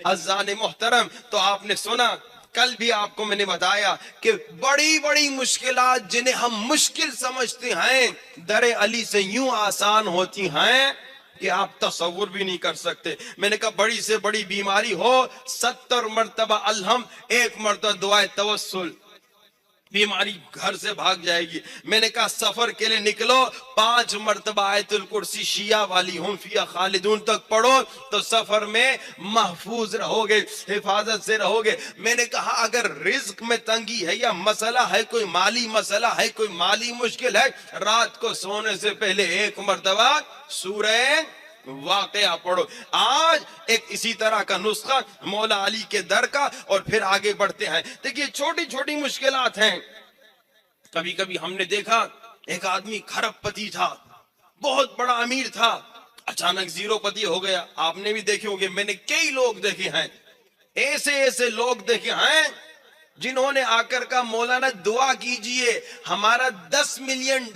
عزیزان محترم، تو آپ نے سنا، کل بھی آپ کو میں نے بتایا کہ بڑی بڑی مشکلات جنہیں ہم مشکل سمجھتے ہیں در علی سے یوں آسان ہوتی ہیں کہ آپ تصور بھی نہیں کر سکتے۔ میں نے کہا بڑی سے بڑی بیماری ہو 70 مرتبہ الحمد، 1 مرتبہ دعائے توسل، بیماری گھر سے بھاگ جائے گی۔ میں نے کہا سفر کے لیے نکلو 5 مرتبہ آیت الکرسی شیعہ والی ہم فیہا خالدون تک پڑھو تو سفر میں محفوظ رہو گے، حفاظت سے رہو گے۔ میں نے کہا اگر رزق میں تنگی ہے یا مسئلہ ہے، کوئی مالی مسئلہ ہے، کوئی مالی مشکل ہے، رات کو سونے سے پہلے 1 مرتبہ سورہ واقعہ پڑھو۔ آج ایک اسی طرح کا نسخہ مولا علی کے در کا، اور پھر آگے بڑھتے ہیں۔ دیکھیے چھوٹی چھوٹی مشکلات ہیں۔ کبھی کبھی ہم نے دیکھا ایک آدمی کھرب پتی تھا، بہت بڑا امیر تھا، اچانک زیرو پتی ہو گیا۔ آپ نے بھی دیکھے ہوں گے، میں نے کئی لوگ دیکھے ہیں، ایسے لوگ دیکھے ہیں جنہوں نے آ کر کہا مولانا دعا کیجئے، ہمارا $10 ملین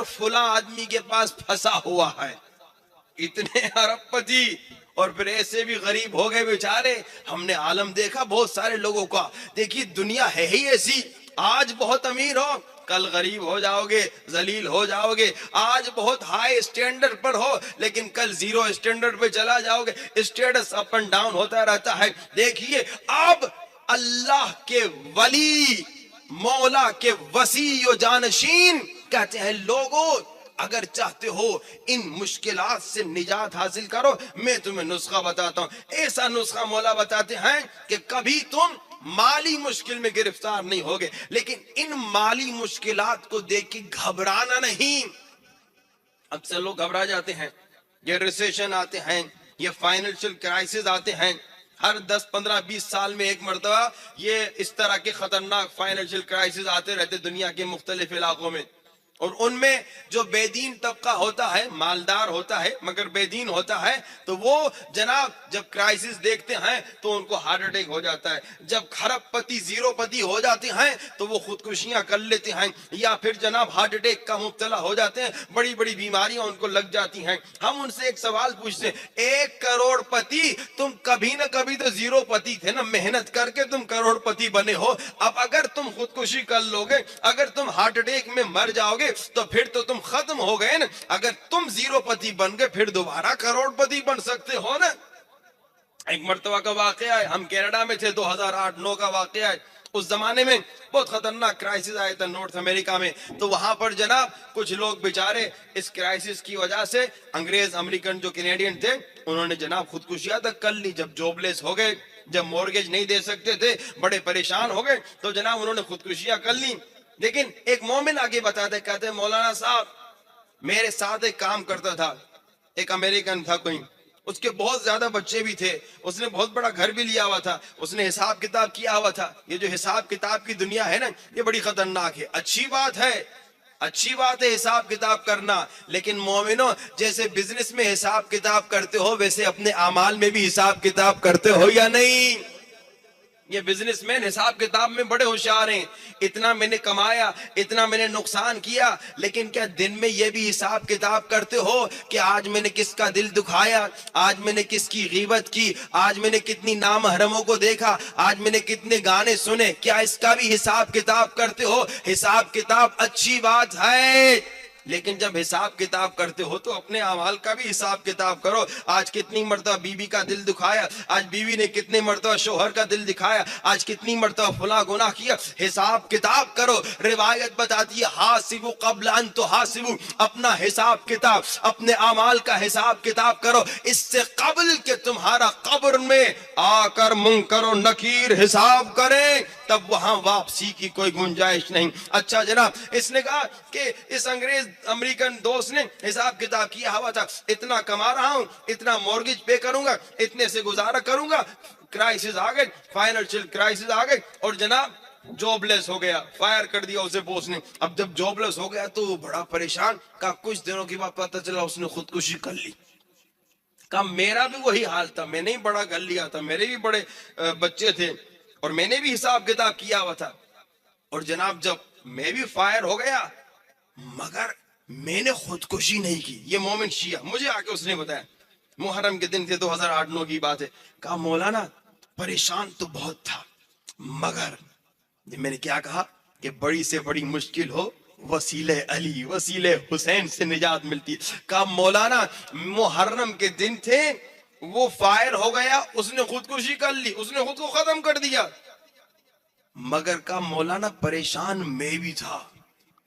فلاں آدمی کے پاس پھنسا ہوا ہے۔ اتنے ارب پتی، اور پھر ایسے بھی غریب ہو گئے بیچارے۔ ہم نے عالم دیکھا بہت سارے لوگوں کا۔ دیکھیے دنیا ہے ہی ایسی، آج بہت امیر ہو کل غریب ہو جاؤ گے، ذلیل ہو جاؤ گے۔ آج بہت ہائی اسٹینڈرڈ پر ہو لیکن کل زیرو اسٹینڈرڈ پہ چلا جاؤ گے۔ اسٹیٹس اپ اینڈ ڈاؤن ہوتا رہتا ہے۔ دیکھیے اب اللہ کے ولی، مولا کے وسیع و جانشین کہتے ہیں لوگوں اگر چاہتے ہو ان مشکلات سے نجات حاصل کرو، میں تمہیں نسخہ بتاتا ہوں۔ ایسا نسخہ مولا بتاتے ہیں کہ کبھی تم مالی مشکل میں گرفتار نہیں ہوگے، لیکن ان مالی مشکلات کو دیکھ کے گھبرانا نہیں۔ اکثر لوگ گھبرا جاتے ہیں، یہ ریسیشن آتے ہیں، یہ فائنینشل کرائسس آتے ہیں، ہر 10 15 20 سال میں ایک مرتبہ یہ اس طرح کے خطرناک فائنینشل کرائسس آتے رہتے دنیا کے مختلف علاقوں میں۔ اور ان میں جو بے دین طبقہ ہوتا ہے، مالدار ہوتا ہے مگر بے دین ہوتا ہے، تو وہ جناب جب کرائسس دیکھتے ہیں تو ان کو ہارٹ اٹیک ہو جاتا ہے۔ جب کھرب پتی زیرو پتی ہو جاتے ہیں تو وہ خودکشیاں کر لیتے ہیں، یا پھر جناب ہارٹ اٹیک کا مبتلا ہو جاتے ہیں، بڑی بڑی بیماریاں ان کو لگ جاتی ہیں۔ ہم ان سے ایک سوال پوچھتے ہیں، 1 کروڑ پتی، تم کبھی نہ کبھی تو زیرو پتی تھے نا، محنت کر کے تم کروڑ پتی بنے ہو۔ اب اگر تم خودکشی کر لو گے، اگر تم ہارٹ اٹیک میں مر جاؤ گے تو پھر تو تم ختم ہو گئے نا۔ اگر تم زیرو پتی بن گئے پھر دوبارہ کروڑ پتی بن سکتے ہو نا۔ ایک مرتبہ کا واقعہ ہے، ہم کینیڈا میں تھے، 2008-9 کا واقعہ ہے۔ اس زمانے میں بہت خطرناک کرائسس آیا تھا نارتھ امریکہ میں، تو وہاں پر جناب کچھ لوگ بیچارے اس کرائسس کی وجہ سے، انگریز امریکن جو کینیڈین تھے، انہوں نے جناب خودکشیاں تک کر لی۔ جب جاب لیس ہو گئے، جب مورگیج نہیں دے سکتے تھے، بڑے پریشان ہو گئے، تو جناب انہوں نے خودکشیاں کر لی۔ لیکن ایک مومن آگے بتاتے، کہتے ہیں مولانا صاحب میرے ساتھ ایک کام کرتا تھا، ایک امریکن تھا کوئی، اس کے بہت زیادہ بچے بھی تھے، اس نے بہت بڑا گھر بھی لیا ہوا تھا، اس نے حساب کتاب کیا ہوا تھا۔ یہ جو حساب کتاب کی دنیا ہے نا، یہ بڑی خطرناک ہے۔ اچھی بات ہے حساب کتاب کرنا، لیکن مومنوں جیسے بزنس میں حساب کتاب کرتے ہو ویسے اپنے اعمال میں بھی حساب کتاب کرتے ہو یا نہیں؟ یہ بزنس مین حساب کتاب میں بڑے ہوشیار ہیں، اتنا میں نے کمایا، اتنا میں نے نقصان کیا، لیکن کیا دن میں یہ بھی حساب کتاب کرتے ہو کہ آج میں نے کس کا دل دکھایا، آج میں نے کس کی غیبت کی، آج میں نے کتنی نامحرموں کو دیکھا، آج میں نے کتنے گانے سنے، کیا اس کا بھی حساب کتاب کرتے ہو؟ حساب کتاب اچھی بات ہے، لیکن جب حساب کتاب کرتے ہو تو اپنے اعمال کا بھی حساب کتاب کرو۔ آج کتنی مرتبہ بیوی کا دل دکھایا، آج بیوی نے کتنے مرتبہ شوہر کا دل دکھایا، آج کتنی مرتبہ فلاں گناہ کیا، حساب کتاب کرو۔ روایت بتاتی ہے حاسبوا قبل ان تحاسبوا، اپنا حساب کتاب، اپنے اعمال کا حساب کتاب کرو اس سے قبل کہ تمہارا قبر میں آ کر منکر و نکیر حساب کریں، تب وہاں واپسی کی کوئی گنجائش نہیں۔ اچھا جناب، اس نے کہا کہ اس انگریز امریکن دوست نے حساب کتاب کیا ہوا تھا، اتنا کما رہا ہوں، اتنا مورگیج پے کروں گا، اتنے سے گزارا کروں گا۔ کرائسس آ گئے، فائنینشل کرائسس آ گئے، اور جناب جاب لیس ہو گیا، فائر کر دیا اسے باس نے۔ اب جب جاب لیس ہو گیا تو وہ بڑا پریشان، کہا کچھ دنوں کے بعد پتہ چلا اس نے خودکشی کر لی۔ کہا میرا بھی وہی حال تھا، میں نے ہی بڑا گھر لیا تھا، میرے بھی بڑے بچے تھے، اور میں نے بھی حساب کتاب کیا ہوا تھا، اور جناب جب میں بھی فائر ہو گیا مگر میں نے خودکشی نہیں کی۔ یہ مومن شیعہ مجھے آ کے اس نے بتایا، محرم کے دن تھے، 2008-9 کی بات ہے۔ کہا مولانا پریشان تو بہت تھا، مگر میں نے کیا کہا کہ بڑی سے بڑی مشکل ہو وسیلہ علی، وسیلہ حسین سے نجات ملتی ہے۔ کہا مولانا محرم کے دن تھے، وہ فائر ہو گیا، اس نے خودکشی کر لی، اس نے خود کو ختم کر دیا، مگر کہا مولانا پریشان میں بھی تھا،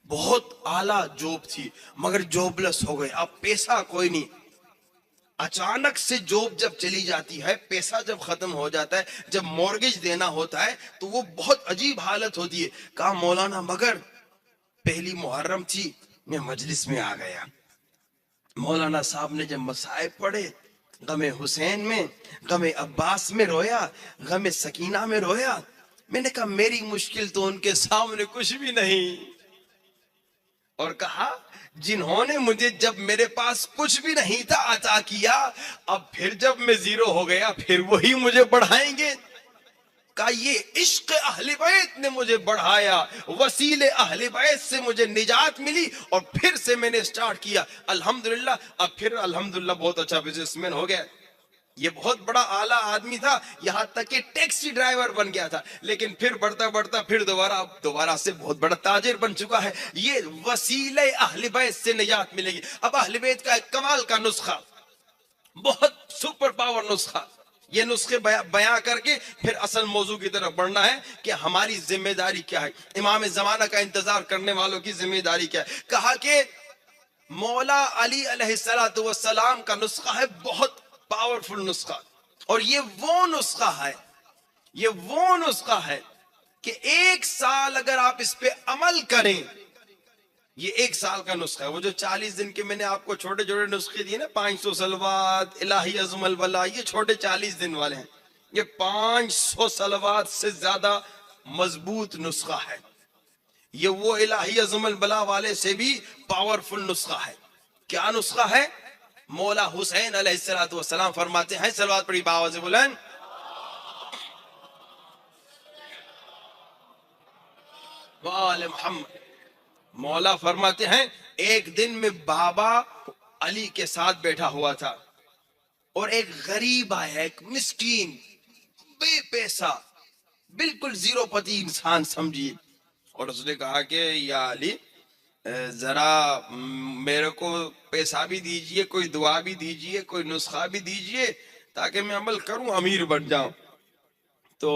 بہت اعلیٰ جاب تھی مگر جابلس ہو گئے، اب پیسہ کوئی نہیں۔ اچانک سے جاب جب چلی جاتی ہے، پیسہ جب ختم ہو جاتا ہے، جب مورگیج دینا ہوتا ہے تو وہ بہت عجیب حالت ہوتی ہے۔ کہا مولانا مگر پہلی محرم تھی، میں مجلس میں آ گیا، مولانا صاحب نے جب مصائب پڑھے، غم حسین میں، غم عباس میں رویا، غم سکینہ میں رویا، میں نے کہا میری مشکل تو ان کے سامنے کچھ بھی نہیں، اور کہا جنہوں نے مجھے جب میرے پاس کچھ بھی نہیں تھا عطا کیا، اب پھر جب میں زیرو ہو گیا پھر وہی مجھے بڑھائیں گے۔ کہا یہ عشق اہل بیت نے مجھے بڑھایا، وسیلے اہل بیت سے مجھے نجات ملی، اور پھر سے میں نے سٹارٹ کیا الحمدللہ، اب پھر الحمدللہ بہت اچھا بزنس مین ہو گیا۔ یہ بہت بڑا اعلیٰ آدمی تھا، یہاں تک کہ ٹیکسی ڈرائیور بن گیا تھا، لیکن پھر بڑھتا بڑھتا پھر دوبارہ سے بہت بڑا تاجر بن چکا ہے۔ یہ وسیلہ اہل بیت سے نجات ملے گی۔ اب اہل بیت کا ایک کمال کا نسخہ، بہت سپر پاور نسخہ، یہ نسخے بیان کر کے پھر اصل موضوع کی طرف بڑھنا ہے کہ ہماری ذمہ داری کیا ہے، امام زمانہ کا انتظار کرنے والوں کی ذمہ داری کیا ہے۔ کہا کہ مولا علی علیہ السلام کا نسخہ ہے بہت پاورفل نسخہ، اور یہ وہ نسخہ ہے کہ 1 سال اگر آپ اس پہ عمل کریں، یہ 1 سال کا نسخہ ہے۔ وہ جو 40 دن کے میں نے آپ کو چھوٹے چھوٹے نسخے دیے نا، 500 صلوات، الہی عظم البلا، یہ چھوٹے 40 دن والے ہیں، یہ 500 صلوات سے زیادہ مضبوط نسخہ ہے، یہ وہ الہی عظم البلا والے سے بھی پاورفل نسخہ ہے۔ کیا نسخہ ہے؟ مولا حسین علیہ السلام فرماتے ہیں، صلوات پڑھی باواز بلند، وآل محمد۔ مولا فرماتے ہیں ایک دن میں بابا علی کے ساتھ بیٹھا ہوا تھا، اور ایک غریب آیا، ایک مسکین، بے پیسہ، بالکل زیرو پتی انسان سمجھیے، اور اس نے کہا کہ یا علی ذرا میرے کو پیسہ بھی دیجئے، کوئی دعا بھی دیجئے، کوئی نسخہ بھی دیجئے تاکہ میں عمل کروں، امیر بن جاؤں۔ تو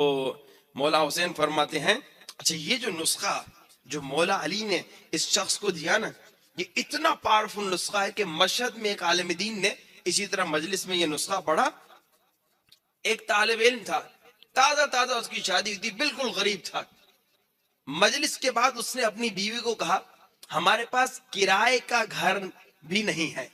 مولا حسین فرماتے ہیں اچھا یہ جو نسخہ جو مولا علی نے اس شخص کو دیا نا، یہ اتنا پاورفل نسخہ ہے کہ مشہد میں ایک عالم دین نے اسی طرح مجلس میں یہ نسخہ پڑھا۔ ایک طالب علم تھا، تازہ اس کی شادی ہوئی تھی، بالکل غریب تھا۔ مجلس کے بعد اس نے اپنی بیوی کو کہا ہمارے پاس کرائے کا گھر بھی نہیں ہے،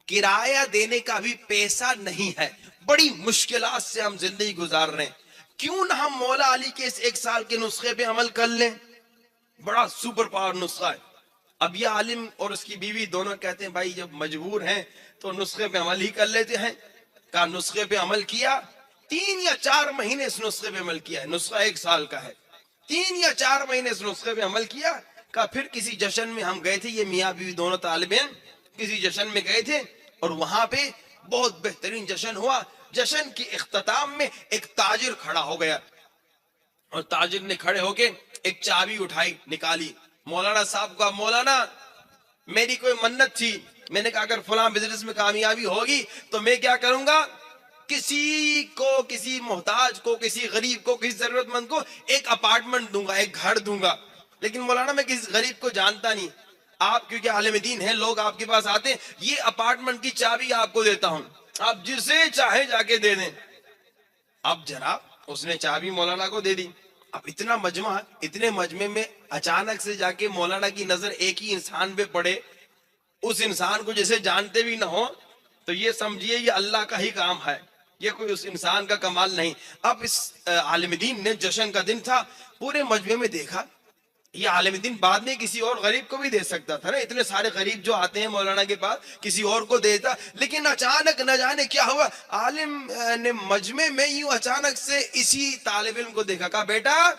کرایہ دینے کا بھی پیسہ نہیں ہے، بڑی مشکلات سے ہم زندگی گزار رہے ہیں، کیوں نہ ہم مولا علی کے اس 1 سال کے نسخے پہ عمل کر لیں، بڑا سپر پاور نسخہ ہے۔ اب یہ عالم اور اس کی بیوی دونوں کہتے ہیں بھائی جب مجبور ہیں تو نسخے پہ عمل ہی کر لیتے ہیں۔ کہا نسخے پہ عمل کیا، 3 یا 4 مہینے اس نسخے پہ عمل کیا ہے، نسخہ 1 سال کا ہے، 3 یا 4 مہینے اس نسخے پہ عمل کیا۔ کہا پھر کسی جشن میں ہم گئے تھے، یہ میاں بیوی دونوں طالب ہیں، کسی جشن میں گئے تھے، اور وہاں پہ بہت بہترین جشن ہوا۔ جشن کی اختتام میں ایک تاجر کھڑا ہو گیا، اور تاجر نے کھڑے ہو کے ایک چابی اٹھائی، نکالی، مولانا صاحب کا مولانا میری کوئی منت تھی، میں نے کہا اگر فلاں بزنس میں کامیابی ہوگی تو میں کیا کروں گا، کسی کو، کسی محتاج کو، کسی غریب کو، کسی ضرورت مند کو ایک اپارٹمنٹ دوں گا، ایک گھر دوں گا، لیکن مولانا میں کسی غریب کو جانتا نہیں، آپ کیونکہ عالم دین ہیں، لوگ آپ کے پاس آتے ہیں، یہ اپارٹمنٹ کی چابی آپ کو دیتا ہوں، آپ جسے چاہے جا کے دے دیں۔ اب جناب اس نے چابی مولانا کو دے دی۔ اب اتنا مجمع، اتنے مجمع میں اچانک سے جا کے مولانا کی نظر ایک ہی انسان پہ پڑے، اس انسان کو جیسے جانتے بھی نہ ہو، تو یہ سمجھیے یہ اللہ کا ہی کام ہے، یہ کوئی اس انسان کا کمال نہیں۔ اب اس عالم دین نے، جشن کا دن تھا، پورے مجمع میں دیکھا، یہ عالم دین بعد میں کسی اور غریب کو بھی دے سکتا تھا نا، اتنے سارے غریب جو آتے ہیں مولانا کے پاس کسی اور کو دیتا، لیکن اچانک نہ جانے کیا ہوا، عالم نے مجمع میں یوں اچانک سے اسی طالب علم کو دیکھا، کہا بیٹا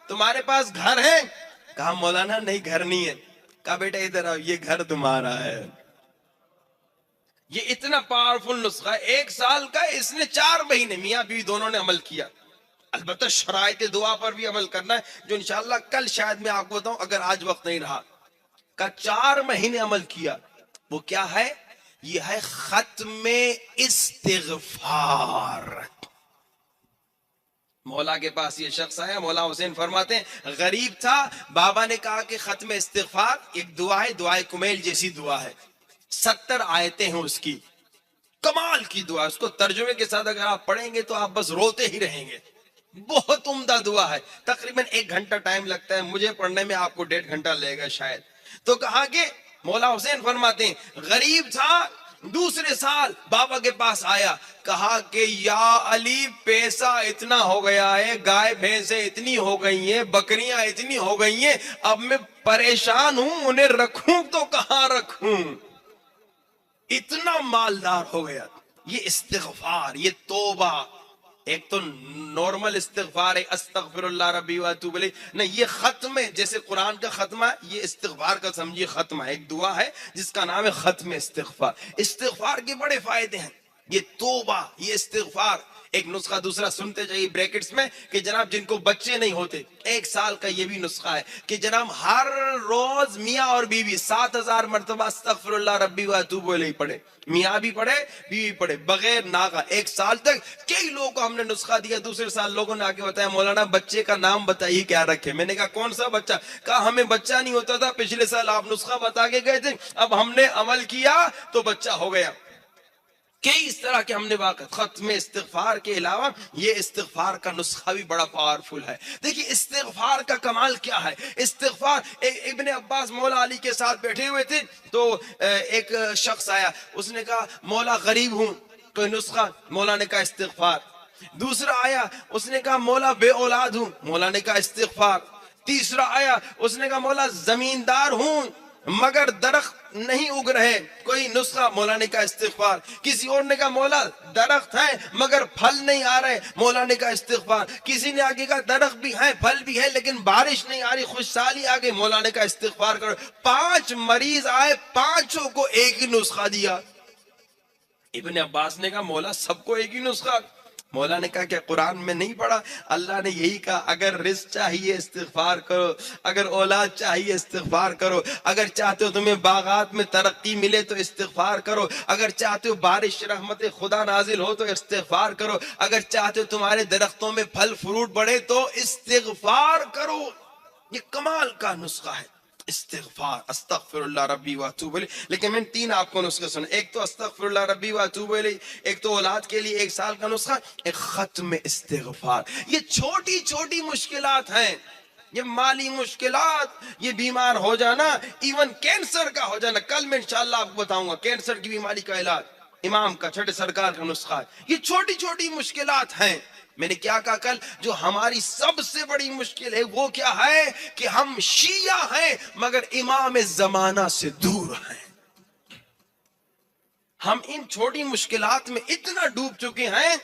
تمہارے پاس گھر ہے؟ کہا مولانا نہیں گھر نہیں ہے۔ کہا بیٹا ادھر آؤ، یہ گھر تمہارا ہے۔ یہ اتنا پاورفل نسخہ ہے، 1 سال کا، اس نے 4 مہینے میاں بیوی دونوں نے عمل کیا، البتہ شرائط دعا پر بھی عمل کرنا ہے، جو انشاءاللہ کل شاید میں آپ کو بتاؤں اگر آج وقت نہیں رہا، کا 4 مہینے عمل کیا. وہ کیا ہے؟ یہ ہے ختم استغفار. مولا کے پاس یہ شخص آیا، مولا حسین فرماتے ہیں غریب تھا، بابا نے کہا کہ ختم استغفار ایک دعا ہے، دعائے کمیل جیسی دعا ہے، 70 آیتیں ہیں اس کی، کمال کی دعا. اس کو ترجمے کے ساتھ اگر آپ پڑھیں گے تو آپ بس روتے ہی رہیں گے. بہت عمدہ دعا ہے، تقریباً 1 گھنٹہ ٹائم لگتا ہے، مجھے پڑھنے میں آپ کو 1.5 گھنٹہ لے گا شاید. تو کہا کہ مولا حسین فرماتے ہیں غریب تھا، دوسرے سال بابا کے پاس آیا، کہا کہ یا علی پیسہ اتنا ہو گیا ہے، گائے بھینسیں اتنی ہو گئی ہیں، بکریاں اتنی ہو گئی ہیں، اب میں پریشان ہوں، انہیں رکھوں تو کہاں رکھوں، اتنا مالدار ہو گیا. یہ استغفار، یہ توبہ، ایک تو نارمل استغفار ہے استغفر اللہ ربی واتوب الیہ، نہیں یہ ختم ہے، جیسے قرآن کا ختمہ ہے، یہ استغفار کا سمجھیے ختمہ ہے. ایک دعا ہے جس کا نام ہے ختم استغفار. استغفار کے بڑے فائدے ہیں، یہ توبہ، یہ استغفار. ایک نسخہ دوسرا سنتے جائیے بریکٹس میں کہ جناب جن کو بچے نہیں ہوتے 1 سال کا یہ بھی نسخہ ہے کہ جناب ہر روز میاں اور بیوی 7000 مرتبہ استغفر اللہ ربی واتوب الیہ پڑھے، میاں بھی پڑھے بیوی پڑھے بغیر ناغہ 1 سال تک. کئی لوگوں کو ہم نے نسخہ دیا، دوسرے سال لوگوں نے آگے بتایا مولانا بچے کا نام بتائیے کیا رکھے. میں نے کہا کون سا بچہ؟ کہا ہمیں بچہ نہیں ہوتا تھا، پچھلے سال آپ نسخہ بتا کے گئے تھے، اب ہم نے عمل کیا تو بچہ ہو گیا. کئی اس طرح کے ہم نے واقع. ختم استغفار کے علاوہ یہ استغفار کا نسخہ بھی بڑا پاورفل ہے. دیکھیے استغفار کا کمال کیا ہے. استغفار، ابن عباس مولا علی کے ساتھ بیٹھے ہوئے تھے تو ایک شخص آیا، اس نے کہا مولا غریب ہوں، کوئی نسخہ؟ مولا نے کہا استغفار. دوسرا آیا، اس نے کہا مولا بے اولاد ہوں، مولا نے کہا استغفار. تیسرا آیا، اس نے کہا مولا زمیندار ہوں مگر درخت نہیں اگ رہے، کوئی نسخہ؟ مولا نے کہا استغفار. کسی اور نے کہا مولا درخت ہیں مگر پھل نہیں آ رہے، مولا نے کہا استغفار. کسی نے آگے کہا درخت بھی ہیں پھل بھی ہے لیکن بارش نہیں آ رہی، خوش سالی آ گئی، مولا نے کہا استغفار کرو. 5 مریض آئے، 5 کو ایک ہی نسخہ دیا. ابن عباس نے کہا مولا سب کو ایک ہی نسخہ؟ مولا نے کہا کہ قرآن میں نہیں پڑھا اللہ نے یہی کہا اگر رزق چاہیے استغفار کرو، اگر اولاد چاہیے استغفار کرو، اگر چاہتے ہو تمہیں باغات میں ترقی ملے تو استغفار کرو، اگر چاہتے ہو بارش رحمت خدا نازل ہو تو استغفار کرو، اگر چاہتے ہو تمہارے درختوں میں پھل فروٹ بڑھے تو استغفار کرو. یہ کمال کا نسخہ ہے استغفار، استغفر اللہ ربی واتوب الیہ. لیکن میں 3 آپ کو نسخے سنے، ایک تو استغفر اللہ ربی واتوب الیہ، ایک تو اولاد کے لیے 1 سال کا نسخہ، ایک ختم استغفار. یہ چھوٹی چھوٹی مشکلات ہیں، یہ مالی مشکلات، یہ بیمار ہو جانا، ایون کینسر کا ہو جانا. کل میں انشاءاللہ آپ کو بتاؤں گا کینسر کی بیماری کا علاج، امام کا چھٹے سرکار کا نسخہ ہے. یہ چھوٹی چھوٹی مشکلات ہیں. میں نے کیا کہا کل؟ جو ہماری سب سے بڑی مشکل ہے وہ کیا ہے کہ ہم شیعہ ہیں مگر امام زمانہ سے دور ہیں. ہم ان چھوٹی مشکلات میں اتنا ڈوب چکے ہیں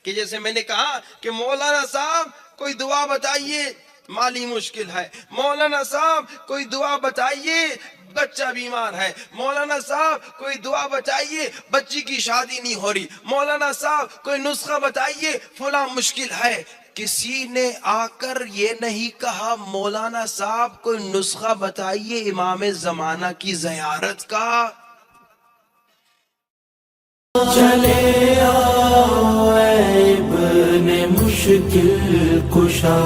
کہ جیسے میں نے کہا کہ مولانا صاحب کوئی دعا بتائیے، مالی مشکل ہے. مولانا صاحب کوئی دعا بتائیے، بچہ بیمار ہے. مولانا صاحب کوئی دعا بتائیے، بچی کی شادی نہیں ہو رہی. مولانا صاحب کوئی نسخہ بتائیے، فلاں مشکل ہے. کسی نے آ کر یہ نہیں کہا مولانا صاحب کوئی نسخہ بتائیے امام زمانہ کی زیارت کا. چلے آؤ اے ابن مشکل کشا.